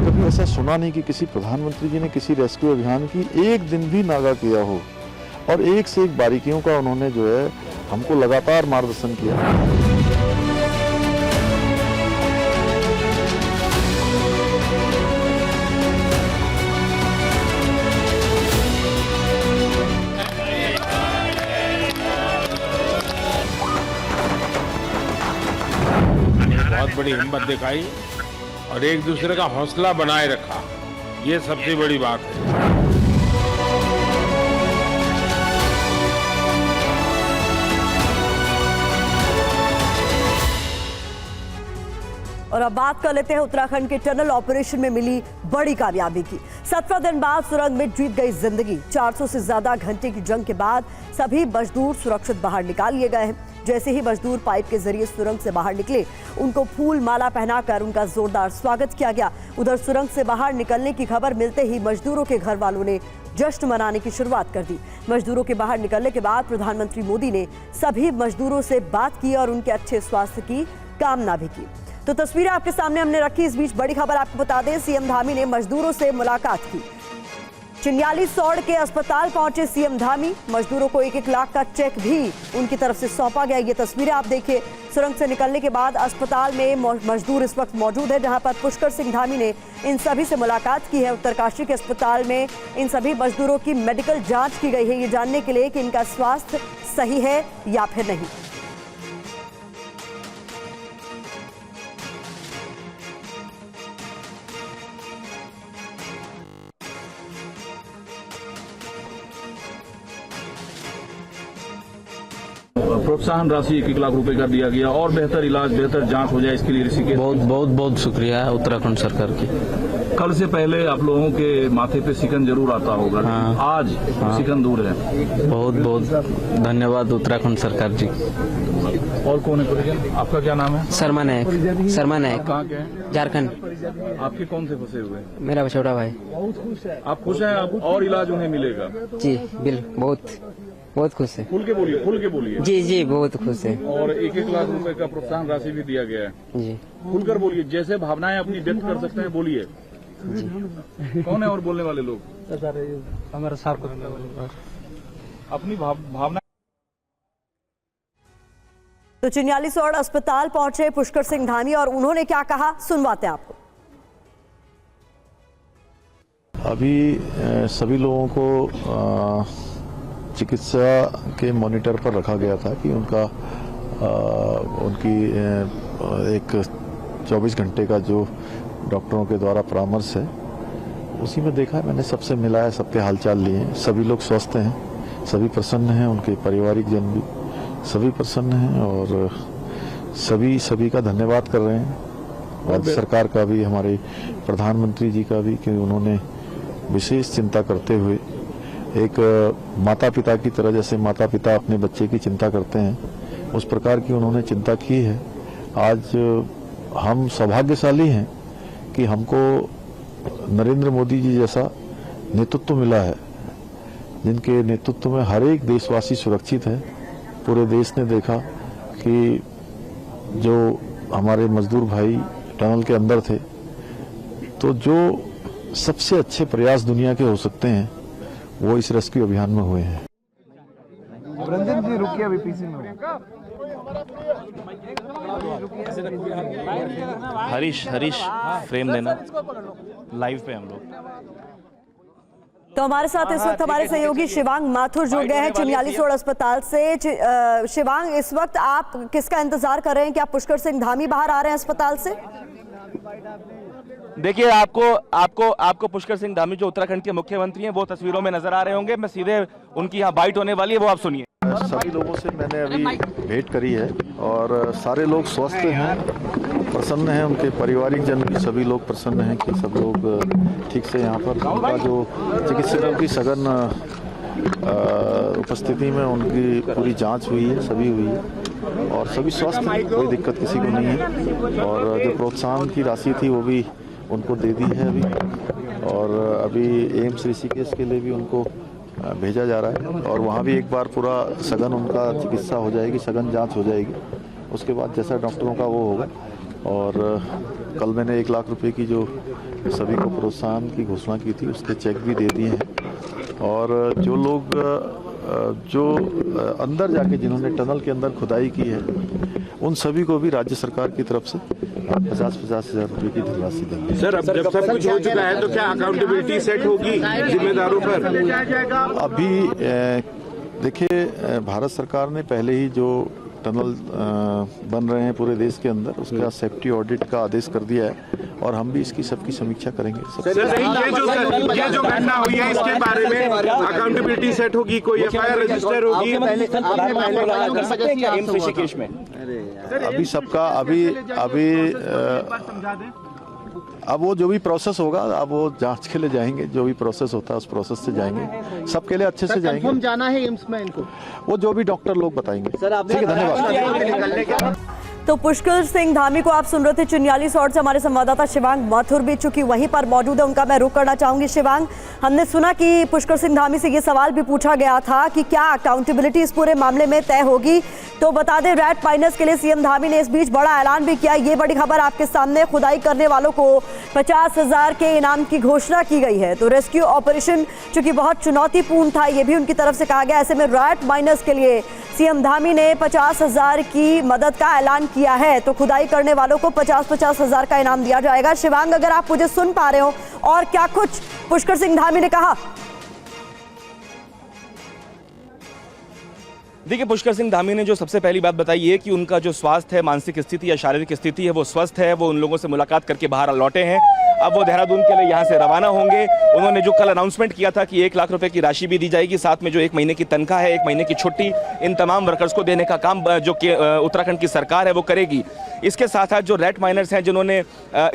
कभी ऐसा सुना नहीं कि किसी प्रधानमंत्री जी ने किसी रेस्क्यू अभियान की एक दिन भी नागा किया हो, और एक से एक बारीकियों का उन्होंने जो है हमको लगातार मार्गदर्शन किया। बहुत बड़ी हिम्मत दिखाई और एक दूसरे का हौसला बनाए रखा, ये सबसे बड़ी बात है। और अब बात कर लेते हैं उत्तराखंड के टनल ऑपरेशन में मिली बड़ी कामयाबी की। 17 दिन बाद सुरंग में जीत गई जिंदगी। 400 से ज्यादा घंटे की जंग के बाद सभी मजदूर सुरक्षित बाहर निकाल लिए गए हैं। जैसे ही मजदूर पाइप के जरिए सुरंग से बाहर निकले, उनको फूल माला पहनाकर उनका जोरदार स्वागत किया गया। उधर सुरंग से बाहर निकलने की खबर मिलते ही मजदूरों के घर वालों ने जश्न मनाने की शुरुआत कर दी। मजदूरों के बाहर निकलने के बाद प्रधानमंत्री मोदी ने सभी मजदूरों से बात की और उनके अच्छे स्वास्थ्य की कामना भी की। तो तस्वीरें आपके सामने हमने रखी। इस बीच बड़ी खबर आपको बता दें, सीएम धामी ने मजदूरों से मुलाकात की। चिन्यालीसौड़ के अस्पताल पहुंचे सीएम धामी। मजदूरों को 1-1 लाख का चेक भी उनकी तरफ से सौंपा गया। ये तस्वीरें आप देखिए, सुरंग से निकलने के बाद अस्पताल में मजदूर इस वक्त मौजूद है, जहां पर पुष्कर सिंह धामी ने इन सभी से मुलाकात की है। उत्तरकाशी के अस्पताल में इन सभी मजदूरों की मेडिकल जांच की गई है, ये जानने के लिए कि इनका स्वास्थ्य सही है या फिर नहीं। प्रोत्साहन राशि 1-1 लाख रुपए का दिया गया और बेहतर इलाज, बेहतर जांच हो जाए, इसके लिए ऋषिकेश बहुत शुक्रिया है उत्तराखंड सरकार की। कल से पहले आप लोगों के माथे पे सिकन जरूर आता होगा। हाँ, आज सिकन दूर है। बहुत धन्यवाद उत्तराखंड सरकार जी। और कौन है परिजन? आपका क्या नाम है? शर्मा नायक। कहाँ के हैं? झारखंड। आपके कौन से फंसे हुए? मेरा छोटा भाई। आप खुश हैं? आप और इलाज उन्हें मिलेगा? जी बिल बहुत खुश है। खुल के बोलिए। जी बहुत खुश है। और 1-1 लाख रुपए का प्रोत्साहन राशि भी दिया गया है। जी खुलकर बोलिए, जैसे भावनाएं अपनी व्यक्त कर सकते हैं, बोलिए। कौन है और बोलने वाले लोग? हमारा सार अपनी भावना। तो चिन्यालीसौड़ अस्पताल पहुंचे पुष्कर सिंह धामी और उन्होंने क्या कहा, सुनवाते हैं आपको। अभी सभी लोगों को चिकित्सा के मॉनिटर पर रखा गया था कि उनकी एक 24 घंटे का जो डॉक्टरों के द्वारा परामर्श है, उसी में देखा है। मैंने सबसे मिला है, सबके हालचाल लिए हैं। सभी लोग स्वस्थ हैं, सभी प्रसन्न हैं, उनके पारिवारिक जन भी सभी प्रसन्न हैं और सभी का धन्यवाद कर रहे हैं। राज्य सरकार का भी, हमारे प्रधानमंत्री जी का भी, कि उन्होंने विशेष चिंता करते हुए एक माता पिता की तरह, जैसे माता पिता अपने बच्चे की चिंता करते हैं, उस प्रकार की उन्होंने चिंता की है। आज हम सौभाग्यशाली हैं कि हमको नरेंद्र मोदी जी जैसा नेतृत्व मिला है, जिनके नेतृत्व में हर एक देशवासी सुरक्षित है। पूरे देश ने देखा कि जो हमारे मजदूर भाई टनल के अंदर थे, तो जो सबसे अच्छे प्रयास दुनिया के हो सकते हैं वो इस रेस्क्यू अभियान में हुए हैं। रंजन जी रुकिए, अभी पीछे में हरीश फ्रेम देना, लाइव पे हम लोग। तो हमारे साथ इस वक्त हमारे सहयोगी शिवांग माथुर जुड़ गए हैं चिन्यालीसौड़ अस्पताल से। शिवांग, इस वक्त आप किसका इंतजार कर रहे हैं? क्या पुष्कर सिंह धामी बाहर आ रहे हैं अस्पताल से? देखिए, आपको पुष्कर सिंह धामी जो उत्तराखंड के मुख्यमंत्री हैं वो तस्वीरों में नजर आ रहे होंगे। मैं सीधे उनकी यहाँ बाइट होने वाली है, वो आप सुनिए। सभी लोगों से मैंने अभी भेंट करी है और सारे लोग स्वस्थ हैं, प्रसन्न हैं, उनके पारिवारिक जन भी सभी लोग प्रसन्न हैं कि सब लोग ठीक से यहाँ पर उनका जो चिकित्सकों की सघन उपस्थिति में उनकी पूरी जांच हुई है, सभी हुई है और सभी स्वस्थ हैं, कोई दिक्कत किसी को नहीं है। और जो प्रोत्साहन की राशि थी वो भी उनको दे दी है अभी, और अभी एम्स ऋषिकेश के लिए भी उनको भेजा जा रहा है और वहाँ भी एक बार पूरा सघन उनका चिकित्सा हो जाएगी, सघन जांच हो जाएगी। उसके बाद जैसा डॉक्टरों का वो होगा। और कल मैंने 1 लाख रुपए की जो सभी को प्रोत्साहन की घोषणा की थी, उसके चेक भी दे दिए हैं। और जो लोग जो अंदर जाके जिन्होंने टनल के अंदर खुदाई की है, उन सभी को भी राज्य सरकार की तरफ से 50-50 हज़ार रुपये की धनराशि देंगे। सर, अब जब सब कुछ हो चुका है तो क्या अकाउंटेबिलिटी सेट होगी जिम्मेदारों पर? अभी देखिए, भारत सरकार ने पहले ही जो टनल बन रहे हैं पूरे देश के अंदर, उसका सेफ्टी ऑडिट का आदेश कर दिया है और हम भी इसकी सबकी समीक्षा करेंगे। ये जो घटना हुई है इसके बारे में अकाउंटेबिलिटी सेट होगी, कोई एफआईआर रजिस्टर होगी? अभी सबका अब वो जो भी प्रोसेस होगा, अब वो जांच के लिए जाएंगे, जो भी प्रोसेस होता है उस प्रोसेस से जाएंगे, सबके लिए अच्छे से जाएंगे। कंफर्म जाना है एम्स में इनको, वो जो भी डॉक्टर लोग बताएंगे। ठीक है, धन्यवाद। तो पुष्कर सिंह धामी को आप सुन रहे थे चिन्याली सौर से। हमारे संवाददाता शिवांग माथुर भी चूंकि वहीं पर मौजूद है, उनका मैं रुख करना चाहूंगी। शिवांग, हमने सुना कि पुष्कर सिंह धामी से ये सवाल भी पूछा गया था कि क्या अकाउंटेबिलिटी इस पूरे मामले में तय होगी। तो बता दें, रैट माइनर्स के लिए सीएम धामी ने इस बीच बड़ा ऐलान भी किया। ये बड़ी खबर आपके सामने, खुदाई करने वालों को 50,000 के इनाम की घोषणा की गई है। तो रेस्क्यू ऑपरेशन चूंकि बहुत चुनौतीपूर्ण था, ये भी उनकी तरफ से कहा गया। ऐसे में रैट माइनर्स के लिए सीएम धामी ने 50,000 की मदद का ऐलान किया है। तो खुदाई करने वालों को 50-50 हज़ार का इनाम दिया जाएगा। शिवांग, अगर आप मुझे सुन पा रहे हो, और क्या कुछ पुष्कर सिंह धामी ने कहा? देखिए, पुष्कर सिंह धामी ने जो सबसे पहली बात बताई है कि उनका जो स्वास्थ्य है, मानसिक स्थिति या शारीरिक स्थिति है, वो स्वस्थ है। वो उन लोगों से मुलाकात करके बाहर लौटे हैं। अब वो देहरादून के लिए यहाँ से रवाना होंगे। उन्होंने जो कल अनाउंसमेंट किया था कि 1 लाख रुपए की राशि भी दी जाएगी, साथ में जो 1 महीने की तनख्वाह है, 1 महीने की छुट्टी, इन तमाम वर्कर्स को देने का काम जो कि उत्तराखंड की सरकार है वो करेगी। इसके साथ साथ जो रैट माइनर्स हैं जिन्होंने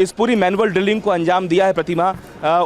इस पूरी मैनुअल ड्रिलिंग को अंजाम दिया है प्रतिमा,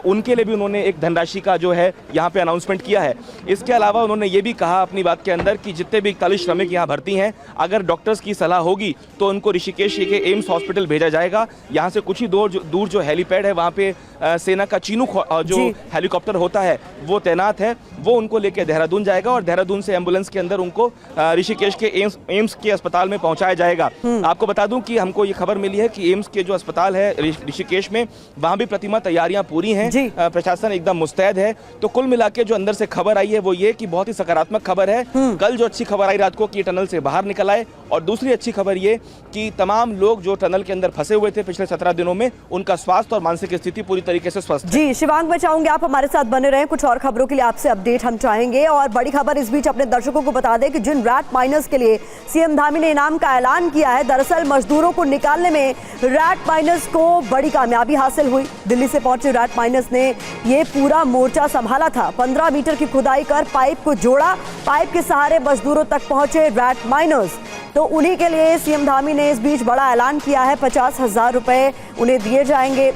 उनके लिए भी उन्होंने एक धनराशि का जो है यहाँ पे अनाउंसमेंट किया है। इसके अलावा उन्होंने ये भी कहा अपनी बात के अंदर कि जितने भी 41 श्रमिक यहाँ भर्ती हैं, अगर डॉक्टर्स की सलाह होगी तो उनको ऋषिकेश के एम्स हॉस्पिटल भेजा जाएगा। यहाँ से कुछ ही दूर जो हेलीपैड है, वहाँ पे सेना का चीनूक जो हेलीकॉप्टर होता है वो तैनात है। वो उनको लेकर देहरादून जाएगा और देहरादून से एम्बुलेंस के अंदर उनको ऋषिकेश के एम्स के अस्पताल में पहुंचाया जाएगा। आपको बता दूं कि हमको ये खबर मिली है कि एम्स के जो अस्पताल है ऋषिकेश में, वहां भी प्रतिमा तैयारियां पूरी हैं, प्रशासन एकदम मुस्तैद है। तो कुल मिला के जो अंदर से खबर आई है वो ये कि बहुत ही सकारात्मक खबर है। कल जो अच्छी खबर आई रात को कि टनल से बाहर निकल आए, और दूसरी अच्छी खबर ये कि तमाम लोग जो टनल के अंदर फंसे हुए थे पिछले 17 दिनों में, उनका स्वास्थ्य और मानसिक स्थिति पूरी तरीके से स्वस्थ है। जी शिवांग, मैं चाहूंगी आप हमारे साथ बने रहें, कुछ और खबरों के लिए आपसे अपडेट हम चाहेंगे। और बड़ी खबर इस बीच अपने दर्शकों को बता दें कि जिन रैट माइनर्स के लिए सीएम धामी ने इनाम का ऐलान किया है, दरअसल मजदूरों को निकालने में रैट माइनर्स को बड़ी कामयाबी हासिल हुई। दिल्ली से पहुंचे रैट माइनर्स ने ये पूरा मोर्चा संभाला था। 15 मीटर की खुदाई कर पाइप को जोड़ा। पाइप के सहारे मजदूरों तक पहुंचे रैट माइनर्स। तो उन्हीं के लिए सीएम धामी ने इस बीच बड़ा ऐलान किया है। 50,000 रुपए उन्हें दिए जाएंगे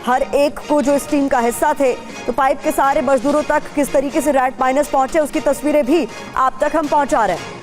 हर एक को जो इस टीम का हिस्सा थे। तो पाइप के सहारे मजदूरों तक किस तरीके से रैट माइनर्स पहुंचे, उसकी तस्वीरें भी आप तक हम पहुंचा रहे हैं।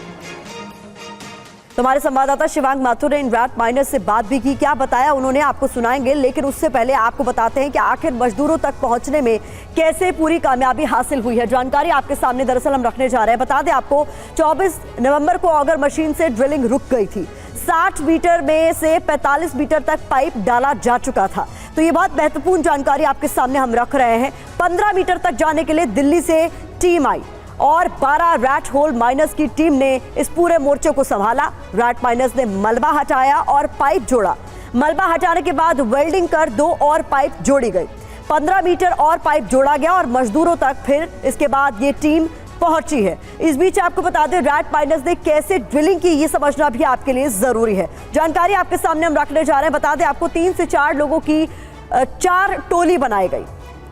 तो हमारे संवाददाता शिवांग माथुर ने इन रैट माइनर्स से बात भी की। क्या बताया उन्होंने आपको सुनाएंगे, लेकिन उससे पहले आपको बताते हैं कि आखिर मजदूरों तक पहुंचने में कैसे पूरी कामयाबी हासिल हुई है। जानकारी आपके सामने दरअसल हम रखने जा रहे हैं। बता दें आपको, 24 नवंबर को ऑगर मशीन से ड्रिलिंग रुक गई थी। 60 मीटर में से 45 मीटर तक पाइप डाला जा चुका था। तो ये बहुत महत्वपूर्ण जानकारी आपके सामने हम रख रहे हैं। 15 मीटर तक जाने के लिए दिल्ली से टीम आई और 12 रैट होल माइनर्स की टीम ने इस पूरे मोर्चे को संभाला। रैट माइनर्स ने मलबा हटाया और पाइप जोड़ा। मलबा हटाने के बाद वेल्डिंग कर 2 और पाइप जोड़ी गई। 15 मीटर और पाइप जोड़ा गया और मजदूरों तक फिर इसके बाद ये टीम पहुंची है। इस बीच आपको बता दें रैट माइनर्स ने कैसे ड्रिलिंग की, ये समझना भी आपके लिए जरूरी है। जानकारी आपके सामने हम रखने जा रहे हैं। बता दें आपको 3 से 4 लोगों की 4 टोली बनाई गई।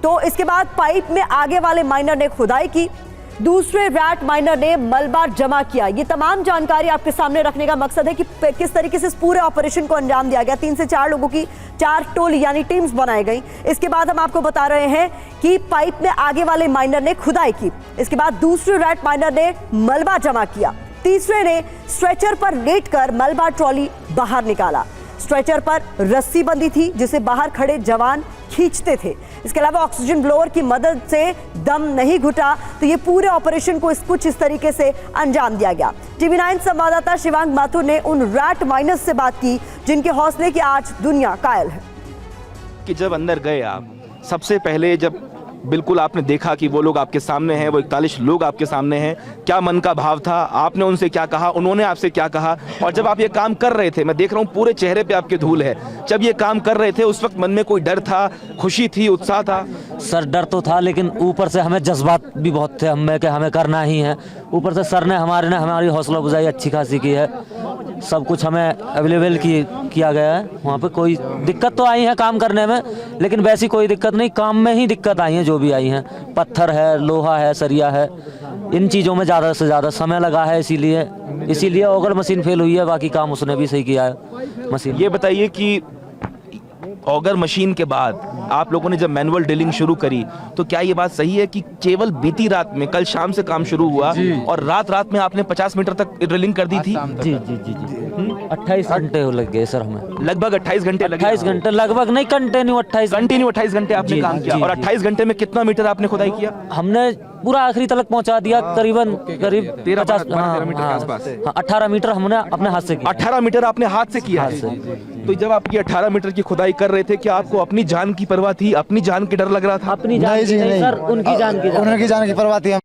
तो इसके बाद पाइप में आगे वाले माइनर ने खुदाई की, दूसरे रैट माइनर ने मलबा जमा किया। ये तमाम जानकारी आपके सामने रखने का मकसद है कि किस तरीके से इस पूरे ऑपरेशन को अंजाम दिया गया। 3 से 4 लोगों की 4 टोली यानी टीम्स बनाई गई। इसके बाद हम आपको बता रहे हैं कि पाइप में आगे वाले माइनर ने खुदाई की। इसके बाद दूसरे रैट माइनर ने मलबा जमा किया। तीसरे ने स्ट्रेचर पर लेटकर मलबा ट्रॉली बाहर निकाला। स्ट्रेचर पर रस्सी बंधी थी जिसे बाहर खड़े जवान खींचते थे। इसके अलावा ऑक्सीजन ब्लोअर की मदद से दम नहीं घुटा, तो ये पूरे ऑपरेशन को कुछ इस तरीके से अंजाम दिया गया। टीवी 9 संवाददाता शिवांग माथुर ने उन रैट माइनर्स से बात की जिनके हौसले की आज दुनिया कायल है। कि जब अंदर गए आप, सबसे पहले जब बिल्कुल आपने देखा कि वो लोग आपके सामने हैं, वो 41 लोग आपके सामने हैं, क्या मन का भाव था? आपने उनसे क्या कहा, उन्होंने आपसे क्या कहा? और जब आप ये काम कर रहे थे, मैं देख रहा हूँ पूरे चेहरे पे आपके धूल है, जब ये काम कर रहे थे उस वक्त मन में कोई डर था, खुशी थी, उत्साह था? सर डर तो था, लेकिन ऊपर से हमें जज्बात भी बहुत थे हमें कि हमें करना ही है। ऊपर से सर ने हमारी हौसला अफजाई अच्छी खासी की है, सब कुछ हमें अवेलेबल किया गया है। वहाँ पे कोई दिक्कत तो आई है काम करने में, लेकिन वैसी कोई दिक्कत नहीं, काम में ही दिक्कत आई है जो भी आई हैं। पत्थर है, लोहा है, सरिया है, इन चीज़ों में ज़्यादा से ज़्यादा समय लगा है, इसीलिए ऑगल मशीन फेल हुई है। बाकी काम उसने भी सही किया है मशीन। ये बताइए कि ऑगर मशीन के बाद आप लोगों ने जब मैनुअल ड्रिलिंग शुरू करी, तो क्या ये बात सही है कि केवल बीती रात में, कल शाम से काम शुरू हुआ और रात में आपने 50 मीटर तक ड्रिलिंग कर दी थी? जी 28 घंटे लग गए सर हमें। लगभग 28 घंटे लगे? 28 घंटे लगभग नहीं, कंटिन्यू 28 घंटे आपने काम किया। और 28 घंटे में कितना मीटर आपने खुदाई किया? हमने पूरा आखिरी तक पहुंचा दिया, करीब 13 मीटर के आसपास। 18 मीटर हमने अपने हाथ से किया। 18 मीटर आपने हाथ से किया है। तो जब आप ये 18 मीटर की खुदाई कर रहे थे, क्या आपको अपनी जान की परवाह थी? अपनी जान की डर लग रहा था? अपनी जान की नहीं सर, उनकी जान की परवाह थी।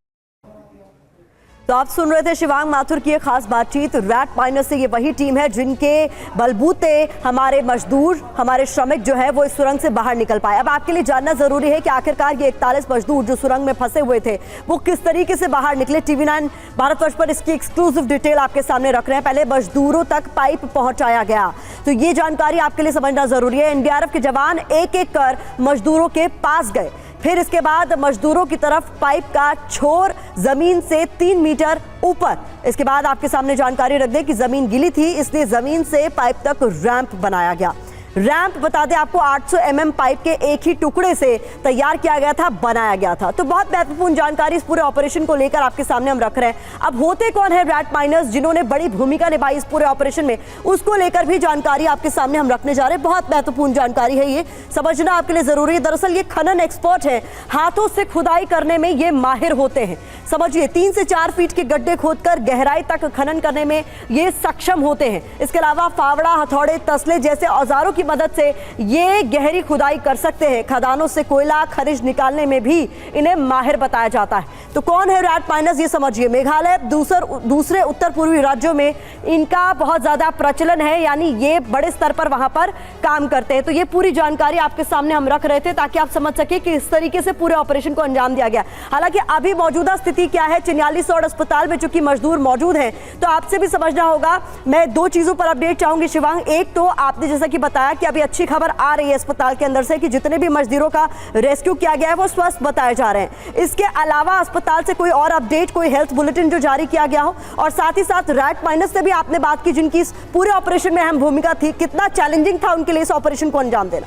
तो आप सुन रहे थे शिवांग माथुर की एक खास बातचीत। रैट माइनर से ये वही टीम है जिनके बलबूते हमारे मजदूर, हमारे श्रमिक जो है वो इस सुरंग से बाहर निकल पाए। अब आपके लिए जानना जरूरी है कि आखिरकार ये 41 मजदूर जो सुरंग में फंसे हुए थे वो किस तरीके से बाहर निकले। टीवी 9 भारतवर्ष पर इसकी एक्सक्लूसिव डिटेल आपके सामने रख रहे हैं। पहले मजदूरों तक पाइप पहुंचाया गया, तो ये जानकारी आपके लिए समझना जरूरी है। एनडीआरएफ के जवान एक एक कर मजदूरों के पास गए, फिर इसके बाद मजदूरों की तरफ पाइप का छोर जमीन से 3 मीटर ऊपर। इसके बाद आपके सामने जानकारी रख दें कि जमीन गीली थी, इसलिए जमीन से पाइप तक रैंप बनाया गया। रैंप बता दें आपको 800 mm पाइप के एक ही टुकड़े से तैयार किया गया था, बनाया गया था। तो बहुत महत्वपूर्ण जानकारी इस पूरे ऑपरेशन को लेकर आपके सामने हम रख रहे हैं। अब होते कौन है रैट माइनर्स जिन्होंने बड़ी भूमिका निभाई इस पूरे ऑपरेशन में, उसको लेकर भी जानकारी आपके सामने हम रखने जा रहे हैं। बहुत महत्वपूर्ण जानकारी है, ये समझना आपके लिए जरूरी है। दरअसल ये खनन एक्सपर्ट है, हाथों से खुदाई करने में ये माहिर होते हैं। समझिए 3 से 4 फीट के गड्ढे खोदकर गहराई तक खनन करने में ये सक्षम होते हैं। इसके अलावा फावड़ा, हथौड़े, तसले जैसे औजारों की मदद से ये गहरी खुदाई कर सकते हैं। खदानों से कोयला खनिज निकालने में भी इन्हें माहिर बताया जाता है। तो कौन है रैट माइनर्स, ये समझिए। मेघालय दूसरे उत्तर पूर्वी राज्यों में इनका बहुत ज्यादा प्रचलन है, यानी ये बड़े स्तर पर वहां पर काम करते हैं। तो ये पूरी जानकारी आपके सामने हम रख रहे थे ताकि आप समझ सके कि इस तरीके से पूरे ऑपरेशन को अंजाम दिया गया। हालांकि अभी मौजूदा स्थिति क्या है, चिन्यालीसौड़ अस्पताल में चूंकि मजदूर मौजूद हैं, तो आपसे भी समझना होगा। मैं 2 चीजों पर अपडेट चाहूंगी शिवांग। एक तो आपने जैसा कि बताया कि अभी अच्छी खबर आ रही है अस्पताल के अंदर से कि जितने भी मजदूरों का रेस्क्यू किया गया है वो स्वस्थ बताए जा रहे हैं। इसके अलावा अस्पताल से कोई और अपडेट, कोई हेल्थ बुलेटिन जो जारी किया गया हो, और साथ ही साथ रैट माइनर्स से भी आपने बात की जिनकी इस पूरे ऑपरेशन में अहम भूमिका थी, कितना चैलेंजिंग था उनके लिए इस ऑपरेशन को अंजाम देना?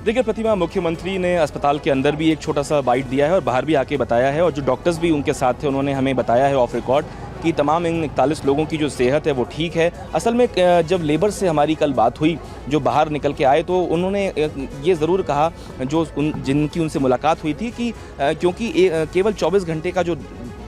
देखिए प्रतिमा, मुख्यमंत्री ने अस्पताल के अंदर भी एक छोटा सा बाइट दिया है और बाहर भी आके बताया है, और जो डॉक्टर्स भी उनके साथ थे उन्होंने हमें बताया है ऑफ रिकॉर्ड कि तमाम इन 41 लोगों की जो सेहत है वो ठीक है। असल में जब लेबर से हमारी कल बात हुई, जो बाहर निकल के आए, तो उन्होंने ये ज़रूर कहा, जो जिनकी उनसे मुलाकात हुई थी, कि क्योंकि केवल 24 घंटे का जो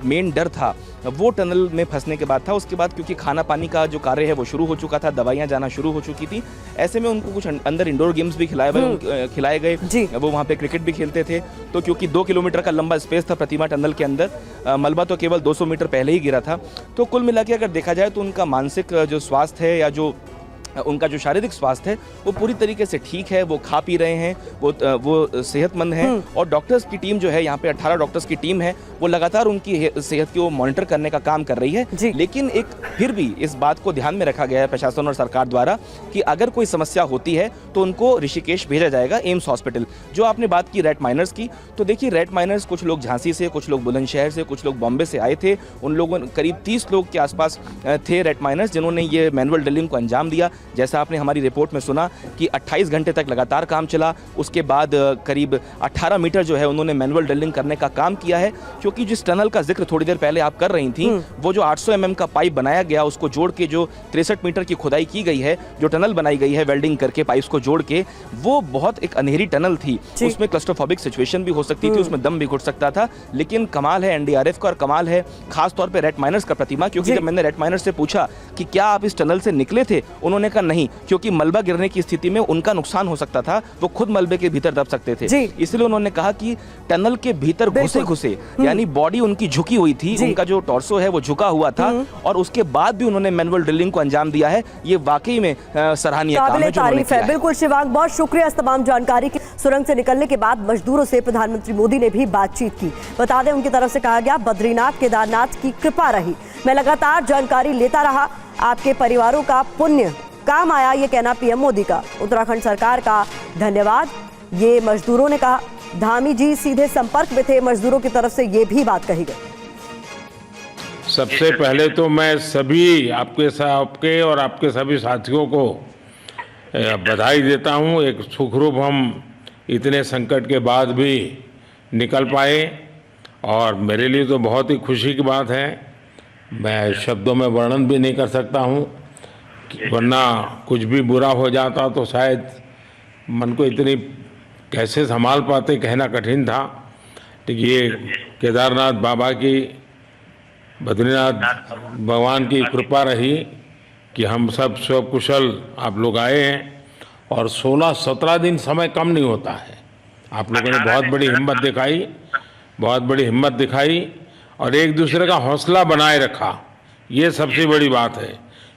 मेन डर था वो टनल में फंसने के बाद था। उसके बाद क्योंकि खाना पानी का जो कार्य है वो शुरू हो चुका था, दवाइयाँ जाना शुरू हो चुकी थी, ऐसे में उनको कुछ अंदर इंडोर गेम्स भी खिलाए गए। वो वहाँ पे क्रिकेट भी खेलते थे। तो क्योंकि 2 किलोमीटर का लंबा स्पेस था प्रतिमा टनल के अंदर, मलबा तो केवल 200 मीटर पहले ही गिरा था। तो कुल मिला के अगर देखा जाए तो उनका मानसिक जो स्वास्थ्य है या जो उनका जो शारीरिक स्वास्थ्य है वो पूरी तरीके से ठीक है। वो खा पी रहे हैं, वो सेहतमंद हैं, और डॉक्टर्स की टीम जो है यहाँ पे 18 डॉक्टर्स की टीम है, वो लगातार उनकी सेहत को मॉनिटर करने का काम कर रही है। लेकिन एक फिर भी इस बात को ध्यान में रखा गया है प्रशासन और सरकार द्वारा कि अगर कोई समस्या होती है तो उनको ऋषिकेश भेजा जाएगा, एम्स हॉस्पिटल। जो आपने बात की रैट माइनर्स की, तो देखिए रैट माइनर्स कुछ लोग झांसी से, कुछ लोग बुलंदशहर से, कुछ लोग बॉम्बे से आए थे। उन लोगों करीब 30 लोग के आसपास थे रैट माइनर्स जिन्होंने ये मैनुअल ड्रिलिंग को अंजाम दिया। जैसा आपने हमारी रिपोर्ट में सुना कि 28 घंटे तक लगातार काम चला। उसके बाद करीब 18 मीटर जो है उन्होंने मैनुअल ड्रिलिंग करने का काम किया है, क्योंकि जिस टनल का जिक्र थोड़ी देर पहले आप कर रही थी, वो जो 800 mm का पाइप बनाया गया, उसको जोड़ के जो 63 मीटर की खुदाई की गई है, जो टनल बनाई गई है वेल्डिंग करके पाइप्स को जोड़ के, वो बहुत एक अंधेरी टनल थी। उसमें क्लस्ट्रोफोबिक सिचुएशन भी हो सकती थी, उसमें दम भी घुट सकता था। लेकिन कमाल है एनडीआरएफ का और कमाल है खास तौर पे रेड माइनर्स का प्रतिमा, क्योंकि जब मैंने रेड माइनर्स से पूछा कि क्या आप इस टनल से निकले थे, उन्होंने कहा नहीं, क्योंकि मलबा गिरने की स्थिति में उनका नुकसान हो सकता था, वो खुद मलबे के भीतर दब सकते थे। इसलिए उन्होंने कहा कि टनल के भीतर घुसे यानी बॉडी उनकी झुकी हुई थी, उनका जो टॉर्सो है वो झुका हुआ था, और उसके बाद भी उन्होंने मैनुअल ड्रिलिंग को अंजाम दिया है। ये वाकई में सराहनीय काम है जो उन्होंने किया है। बिल्कुल शिवांग, बहुत शुक्रिया इस तमाम जानकारी की। सुरंग से निकलने के बाद मजदूरों से प्रधानमंत्री मोदी ने भी बातचीत की। बता दें, उनकी तरफ से कहा गया बद्रीनाथ केदारनाथ की कृपा रही, मैं लगातार जानकारी लेता रहा, आपके परिवारों का पुण्य काम आया, ये कहना पीएम मोदी का। उत्तराखंड सरकार का धन्यवाद, ये मजदूरों ने कहा। धामी जी सीधे संपर्क में थे मजदूरों की तरफ से, ये भी बात कही गई। सबसे पहले तो मैं सभी आपके और आपके सभी साथियों को बधाई देता हूं। एक सुखरूप हम इतने संकट के बाद भी निकल पाए, और मेरे लिए तो बहुत ही खुशी की बात है। मैं शब्दों में वर्णन भी नहीं कर सकता हूं, वरना कुछ भी बुरा हो जाता तो शायद मन को इतनी कैसे संभाल पाते, कहना कठिन था। लेकिन ये केदारनाथ बाबा की, बद्रीनाथ भगवान की कृपा रही कि हम सब कुशल आप लोग आए हैं, और 16-17 दिन समय कम नहीं होता है। आप लोगों ने बहुत बड़ी हिम्मत दिखाई और एक दूसरे का हौसला बनाए रखा, ये सबसे बड़ी बात है।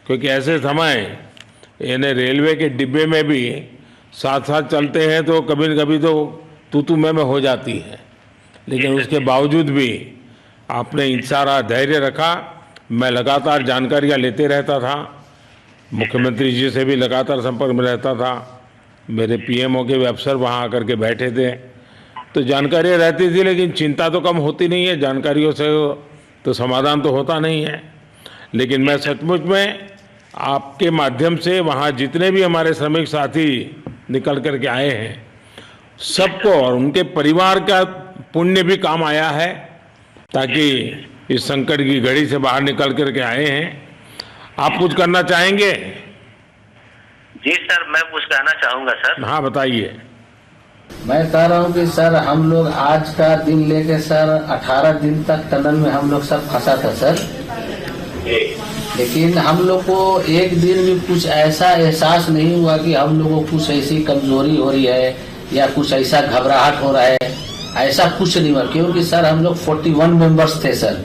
क्योंकि ऐसे समय इन्हें रेलवे के डिब्बे में भी साथ साथ चलते हैं तो कभी न कभी तो तू मैं हो जाती है, लेकिन उसके बावजूद भी आपने सारा धैर्य रखा। मैं लगातार जानकारियाँ लेते रहता था, मुख्यमंत्री जी से भी लगातार संपर्क में रहता था, मेरे पीएमओ के भी अफसर वहाँ आकर के बैठे थे, तो जानकारियाँ रहती थी, लेकिन चिंता तो कम होती नहीं है, जानकारियों से तो समाधान तो होता नहीं है। लेकिन मैं सचमुच में आपके माध्यम से वहाँ जितने भी हमारे श्रमिक साथी निकल कर के आए हैं, सबको और उनके परिवार का पुण्य भी काम आया है, ताकि इस संकट की घड़ी से बाहर निकल कर के आए हैं। आप कुछ करना चाहेंगे? जी सर, मैं कुछ कहना चाहूँगा सर। हाँ बताइए। मैं कह रहा हूँ कि सर हम लोग आज का दिन लेके सर 18 दिन तक टनल में हम लोग सब फंसा था सर, लेकिन हम लोग को एक दिन भी कुछ ऐसा एहसास नहीं हुआ कि हम लोगों को कुछ ऐसी कमजोरी हो रही है या कुछ ऐसा घबराहट हो रहा है, ऐसा कुछ नहीं हुआ। क्योंकि सर हम लोग 41 मेंबर्स थे सर,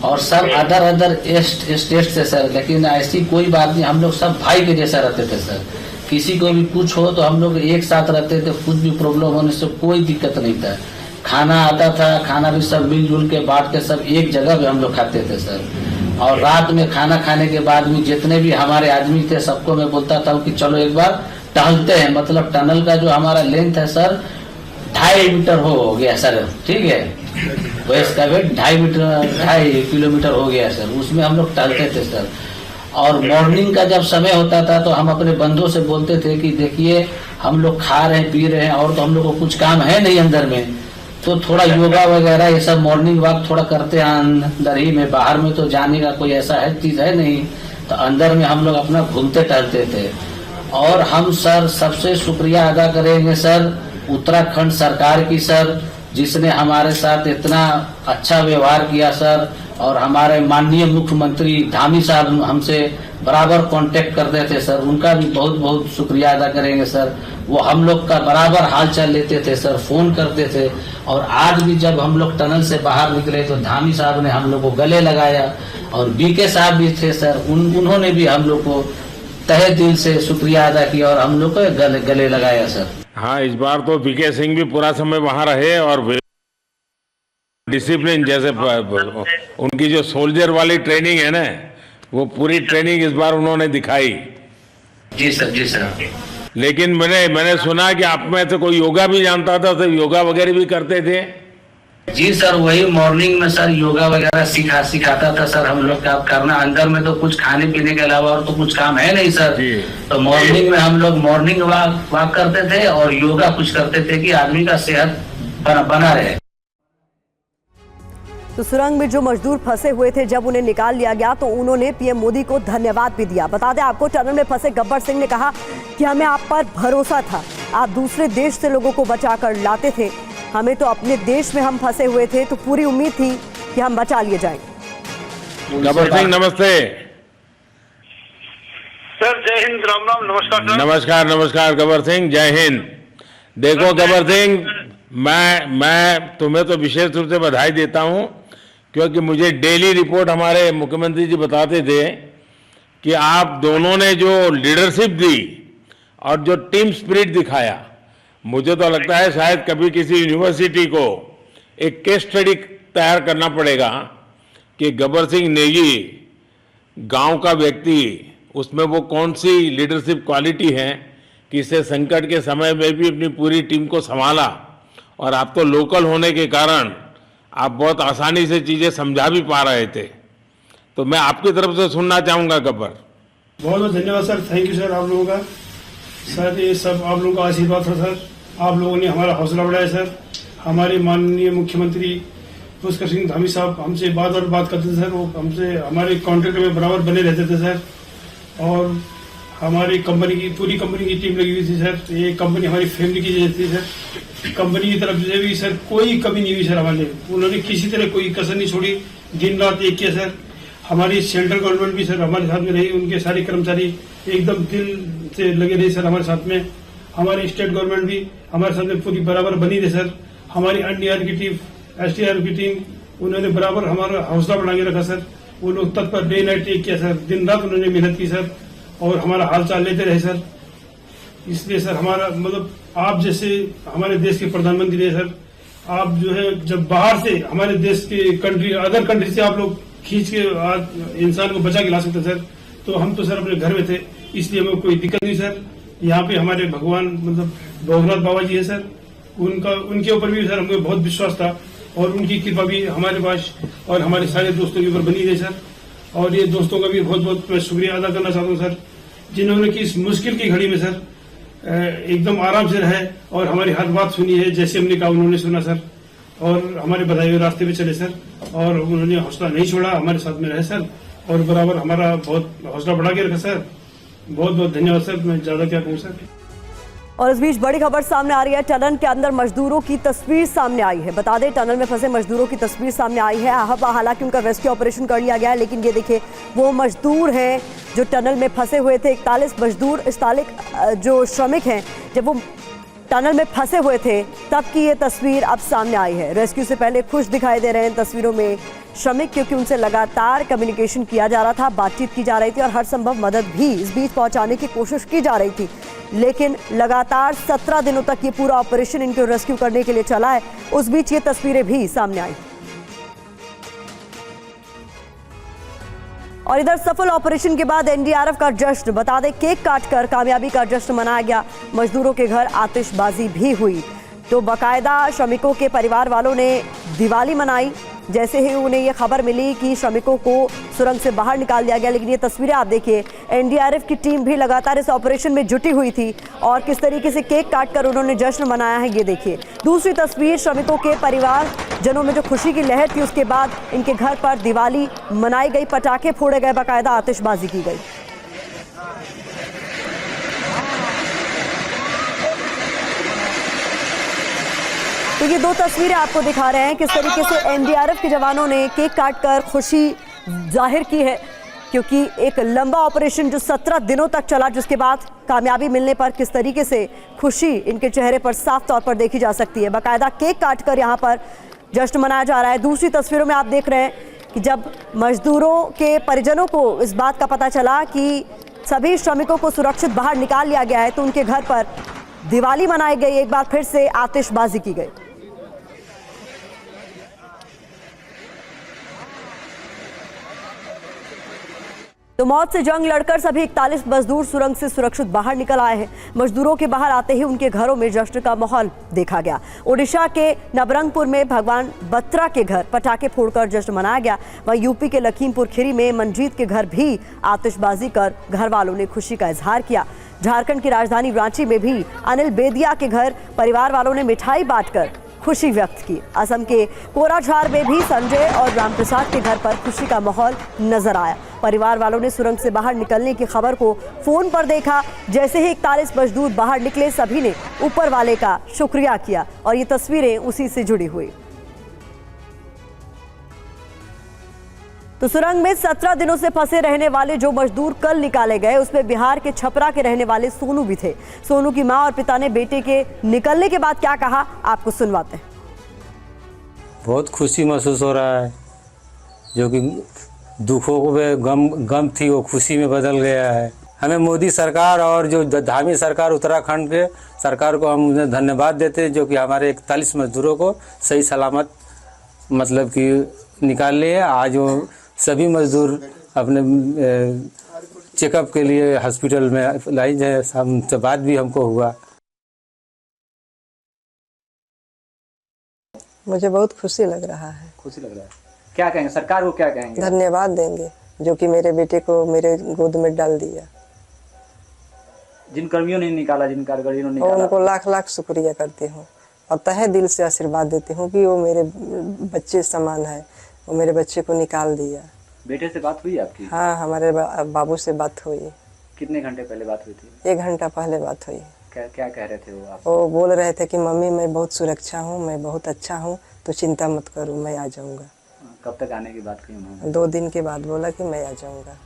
और सब अदर स्टेट से सर, लेकिन ऐसी कोई बात नहीं, हम लोग सब भाई के जैसा रहते थे सर। किसी को भी कुछ हो तो हम लोग एक साथ रहते थे, कुछ भी प्रॉब्लम होने से कोई दिक्कत नहीं था। खाना आता था, खाना भी सब मिलजुल के बांट के सब एक जगह पे हम लोग खाते थे सर। और रात में खाना खाने के बाद भी जितने भी हमारे आदमी थे सबको मैं बोलता था कि चलो एक बार टहलते हैं। मतलब टनल का जो हमारा लेंथ है सर 2.5 मीटर हो गया सर, ठीक है, वैसे का वेट 2.5 किलोमीटर हो गया सर, उसमें हम लोग टहलते थे सर। और मॉर्निंग का जब समय होता था तो हम अपने बंधुओं से बोलते थे कि देखिए हम लोग खा रहे हैं पी रहे हैं और तो हम लोग को कुछ काम है नहीं अंदर में, तो थोड़ा योगा वगैरह ये सब मॉर्निंग वॉक थोड़ा करते हैं अंदर ही में, बाहर में तो जाने का कोई ऐसा है चीज है नहीं, तो अंदर में हम लोग अपना घूमते टहलते थे। और हम सर सबसे शुक्रिया अदा करेंगे सर उत्तराखंड सरकार की सर, जिसने हमारे साथ इतना अच्छा व्यवहार किया सर। और हमारे माननीय मुख्यमंत्री धामी साहब हमसे बराबर कांटेक्ट करते थे सर, उनका भी बहुत बहुत शुक्रिया अदा करेंगे सर। वो हम लोग का बराबर हालचाल लेते थे सर, फोन करते थे। और आज भी जब हम लोग टनल से बाहर निकले तो धामी साहब ने हम लोग को गले लगाया, और बीके साहब भी थे सर, उन्होंने भी हम लोग को तहे दिल से शुक्रिया अदा किया और हम लोग को गले लगाया सर। हाँ, इस बार तो बीके सिंह भी पूरा समय वहाँ रहे और डिसिप्लिन, जैसे उनकी जो सोल्जर वाली ट्रेनिंग है ना, वो पूरी ट्रेनिंग इस बार उन्होंने दिखाई। जी सर, जी सर। लेकिन मैंने सुना कि आप में से कोई योगा भी जानता था, तो योगा वगैरह भी करते थे। जी सर, वही मॉर्निंग में सर योगा वगैरह सिखाता था सर हम लोग का करना। अंदर में तो कुछ खाने पीने के अलावा और तो कुछ काम है नहीं सर। तो मॉर्निंग में हम लोग मॉर्निंग वॉक करते थे और योगा कुछ करते थे कि आदमी का सेहत बना रहे। तो सुरंग में जो मजदूर फंसे हुए थे, जब उन्हें निकाल लिया गया तो उन्होंने पीएम मोदी को धन्यवाद भी दिया। बता दें आपको, टनल में फंसे गब्बर सिंह ने कहा कि हमें आप पर भरोसा था, आप दूसरे देश से लोगों को बचाकर लाते थे, हमें तो अपने देश में हम फंसे हुए थे तो पूरी उम्मीद थी कि हम बचा लिए जाएंगे। गब्बर सिंह नमस्ते। सर जय हिंद, राम राम, नमस्कार सर। नमस्कार नमस्कार गब्बर सिंह, जय हिंद। देखो गब्बर सिंह, मैं तुम्हें तो विशेष रूप से बधाई देता हूं, क्योंकि मुझे डेली रिपोर्ट हमारे मुख्यमंत्री जी बताते थे कि आप दोनों ने जो लीडरशिप दी और जो टीम स्पिरिट दिखाया, मुझे तो लगता है शायद कभी किसी यूनिवर्सिटी को एक केस स्टडी तैयार करना पड़ेगा कि गब्बर सिंह नेगी गांव का व्यक्ति, उसमें वो कौन सी लीडरशिप क्वालिटी है कि इससे संकट के समय में भी अपनी पूरी टीम को संभाला। और आप तो लोकल होने के कारण आप बहुत आसानी से चीजें समझा भी पा रहे थे। तो मैं आपकी तरफ से सुनना चाहूंगा गब्बर। बहुत बहुत धन्यवाद सर, थैंक यू सर आप लोगों का। सर ये सब आप लोगों का आशीर्वाद था सर, आप लोगों ने हमारा हौसला बढ़ाया सर। हमारे माननीय मुख्यमंत्री पुष्कर सिंह धामी साहब हमसे बात करते थे सर, वो हमसे हमारे कॉन्ट्रैक्ट में बराबर बने रहते थे सर। और हमारी कंपनी की पूरी कंपनी की टीम लगी हुई थी सर। ये कंपनी हमारी फैमिली की जैसी थी सर। कंपनी की तरफ से भी सर कोई कमी नहीं हुई सर हमारे, उन्होंने किसी तरह कोई कसर नहीं छोड़ी, दिन रात एक किया सर। हमारी सेंट्रल गवर्नमेंट भी सर हमारे साथ में रही, उनके सारे कर्मचारी एकदम दिल से लगे रहे सर हमारे साथ में। हमारी स्टेट गवर्नमेंट भी हमारे साथ में पूरी बराबर बनी रही सर। हमारी एनडीआर की टीम, एसडीआर की टीम, उन्होंने बराबर हमारा हौसला बढ़ा के रखा सर। वो लोग तत्पर डे नाइट एक किया सर, दिन रात उन्होंने मेहनत की सर और हमारा हाल चाल लेते रहे सर। इसलिए सर हमारा मतलब आप जैसे हमारे देश के प्रधानमंत्री रहे सर, आप जो है जब बाहर से हमारे देश के कंट्री अदर कंट्री से आप लोग खींच के इंसान को बचा के ला सकते सर, तो हम तो सर अपने घर में थे, इसलिए हमें कोई दिक्कत नहीं सर। यहाँ पे हमारे भगवान मतलब भोगनाथ बाबा जी है सर, उनके ऊपर भी सर हमें बहुत विश्वास था और उनकी कृपा भी हमारे पास और हमारे सारे दोस्तों के ऊपर बनी रही सर। और ये दोस्तों का भी बहुत बहुत मैं शुक्रिया अदा करना चाहता हूँ सर, जिन्होंने कि इस मुश्किल की घड़ी में सर एकदम आराम से रहे और हमारी हर बात सुनी है, जैसे हमने कहा उन्होंने सुना सर और हमारे बताए हुए रास्ते पे चले सर। और उन्होंने हौसला नहीं छोड़ा, हमारे साथ में रहे सर और बराबर हमारा बहुत हौसला बढ़ा के रखा सर। बहुत बहुत धन्यवाद सर, मैं ज्यादा क्या कहूँ सर। और इस बीच बड़ी खबर सामने आ रही है, टनल के अंदर मजदूरों की तस्वीर सामने आई है। बता दें, टनल में फंसे मजदूरों की तस्वीर सामने आई है। हालांकि उनका रेस्क्यू ऑपरेशन कर लिया गया है, लेकिन ये देखिए वो मजदूर हैं जो टनल में फंसे हुए थे। 41 मजदूर, 41 जो श्रमिक हैं, जब वो टनल में फंसे हुए थे तब की ये तस्वीर अब सामने आई है। रेस्क्यू से पहले खुश दिखाई दे रहे हैं तस्वीरों में श्रमिक, क्योंकि उनसे लगातार कम्युनिकेशन किया जा रहा था, बातचीत की जा रही थी और हर संभव मदद भी इस बीच पहुंचाने की कोशिश की जा रही थी। लेकिन लगातार 17 दिनों तक ये पूरा ऑपरेशन इनको रेस्क्यू करने के लिए चला है। उस बीच ये तस्वीरें भी सामने आई। और इधर सफल ऑपरेशन के बाद एनडीआरएफ का जश्न, बता दें केक काटकर कामयाबी का जश्न मनाया गया। मजदूरों के घर आतिशबाजी भी हुई, तो बाकायदा श्रमिकों के परिवार वालों ने दिवाली मनाई। जैसे ही उन्हें ये खबर मिली कि श्रमिकों को सुरंग से बाहर निकाल दिया गया। लेकिन ये तस्वीरें आप देखिए, एनडीआरएफ की टीम भी लगातार इस ऑपरेशन में जुटी हुई थी और किस तरीके से केक काटकर उन्होंने जश्न मनाया है, ये देखिए। दूसरी तस्वीर, श्रमिकों के परिवार जनों में जो खुशी की लहर थी, उसके बाद इनके घर पर दिवाली मनाई गई, पटाखे फोड़े गए, बाकायदा आतिशबाजी की गई। तो ये दो तस्वीरें आपको दिखा रहे हैं किस तरीके से एनडीआरएफ के जवानों ने केक काटकर खुशी जाहिर की है, क्योंकि एक लंबा ऑपरेशन जो 17 दिनों तक चला, जिसके बाद कामयाबी मिलने पर किस तरीके से खुशी इनके चेहरे पर साफ तौर पर देखी जा सकती है। बाकायदा केक काटकर यहाँ पर जश्न मनाया जा रहा है। दूसरी तस्वीरों में आप देख रहे हैं कि जब मजदूरों के परिजनों को इस बात का पता चला कि सभी श्रमिकों को सुरक्षित बाहर निकाल लिया गया है, तो उनके घर पर दिवाली मनाई गई, एक बार फिर से आतिशबाजी की गई। तो मौत से जंग लड़कर सभी 41 मजदूर सुरंग से सुरक्षित बाहर निकल आए हैं। मजदूरों के बाहर आते ही उनके घरों में जश्न का माहौल देखा गया। ओडिशा के नवरंगपुर में भगवान बत्रा के घर पटाखे फोड़कर जश्न मनाया गया। वहीं यूपी के लखीमपुर खीरी में मनजीत के घर भी आतिशबाजी कर घर वालों ने खुशी का इजहार किया। झारखंड की राजधानी रांची में भी अनिल बेदिया के घर परिवार वालों ने मिठाई बांटकर खुशी व्यक्त की। असम के कोराझार में भी संजय और रामप्रसाद के घर पर खुशी का माहौल नजर आया। परिवार वालों ने सुरंग से बाहर निकलने की खबर को फोन पर देखा। जैसे ही 41 मजदूर बाहर निकले, सभी ने ऊपर वाले का शुक्रिया किया और ये तस्वीरें उसी से जुड़ी हुई। तो सुरंग में 17 दिनों से फंसे रहने वाले जो मजदूर कल निकाले गए, उसमें बिहार के छपरा के रहने वाले सोनू भी थे। सोनू की मां और पिता ने बेटे के निकलने के बाद क्या कहा, आपको सुनवाते हैं। बहुत खुशी महसूस हो रहा है, जो कि दुखों को गम थी वो खुशी में बदल गया है। हमें मोदी सरकार और जो धामी सरकार उत्तराखंड के सरकार को हम उन्हें धन्यवाद देते हैं, जो कि हमारे 41 मजदूरों को सही सलामत मतलब कि निकाल लिए। आज वो सभी मजदूर अपने चेकअप के लिए हॉस्पिटल में लाई जाए, हमसे बात भी हमको हुआ। मुझे बहुत खुशी लग रहा है। खुशी लग रहा है, क्या कहेंगे सरकार को, क्या कहेंगे? धन्यवाद देंगे जो कि मेरे बेटे को मेरे गोद में डाल दिया। जिन कर्मियों ने निकाला, जिन कारीगरों ने निकाला, उनको लाख लाख शुक्रिया करती हूँ और तहे दिल से आशीर्वाद देती हूँ कि वो मेरे बच्चे समान है, वो मेरे बच्चे को निकाल दिया। बेटे से बात हुई आपकी? हाँ, हमारे बाबू से बात हुई। कितने घंटे पहले बात हुई थी? 1 घंटा पहले बात हुई। क्या कह रहे थे वो आप? वो बोल रहे थे कि मम्मी मैं बहुत सुरक्षा हूँ, मैं बहुत अच्छा हूँ, तो चिंता मत करो, मैं आ जाऊँगा। कब तक आने की बात की उन्होंने? 2 दिन के बाद बोला कि मैं आ जाऊँगा।